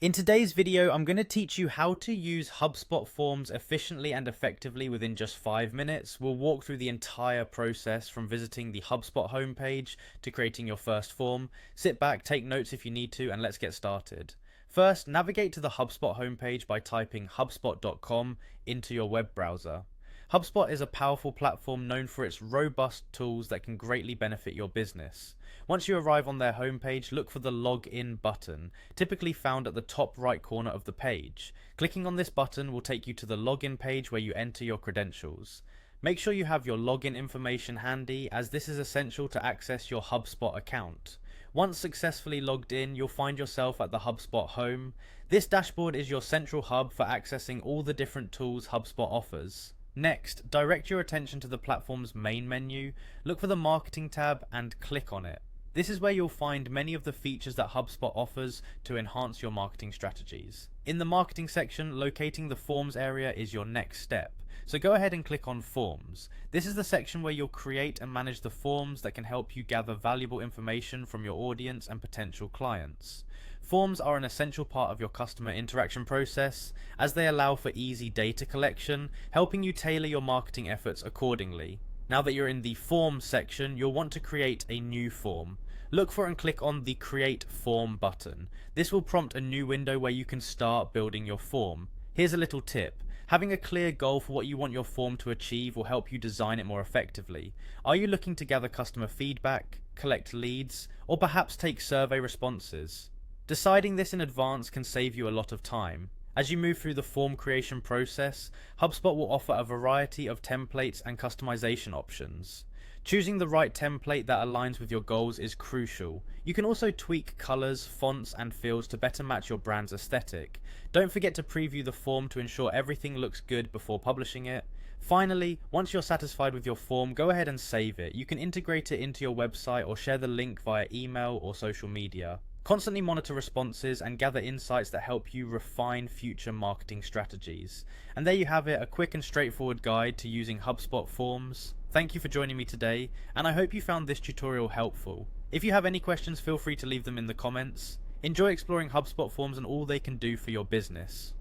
In today's video, I'm going to teach you how to use HubSpot forms efficiently and effectively within just 5 minutes. We'll walk through the entire process from visiting the HubSpot homepage to creating your first form. Sit back, take notes if you need to, and let's get started. First, navigate to the HubSpot homepage by typing hubspot.com into your web browser. HubSpot is a powerful platform known for its robust tools that can greatly benefit your business. Once you arrive on their homepage, look for the Login button, typically found at the top right corner of the page. Clicking on this button will take you to the login page where you enter your credentials. Make sure you have your login information handy, as this is essential to access your HubSpot account. Once successfully logged in, you'll find yourself at the HubSpot home. This dashboard is your central hub for accessing all the different tools HubSpot offers. Next, direct your attention to the platform's main menu, look for the Marketing tab and click on it. This is where you'll find many of the features that HubSpot offers to enhance your marketing strategies. In the marketing section, locating the Forms area is your next step. So go ahead and click on Forms. This is the section where you'll create and manage the forms that can help you gather valuable information from your audience and potential clients. Forms are an essential part of your customer interaction process, as they allow for easy data collection, helping you tailor your marketing efforts accordingly. Now that you're in the Forms section, you'll want to create a new form. Look for and click on the Create Form button. This will prompt a new window where you can start building your form. Here's a little tip. Having a clear goal for what you want your form to achieve will help you design it more effectively. Are you looking to gather customer feedback, collect leads, or perhaps take survey responses? Deciding this in advance can save you a lot of time. As you move through the form creation process, HubSpot will offer a variety of templates and customization options. Choosing the right template that aligns with your goals is crucial. You can also tweak colors, fonts, and fields to better match your brand's aesthetic. Don't forget to preview the form to ensure everything looks good before publishing it. Finally, once you're satisfied with your form, go ahead and save it. You can integrate it into your website or share the link via email or social media. Constantly monitor responses and gather insights that help you refine future marketing strategies. And there you have it, a quick and straightforward guide to using HubSpot forms. Thank you for joining me today, and I hope you found this tutorial helpful. If you have any questions, feel free to leave them in the comments. Enjoy exploring HubSpot forms and all they can do for your business.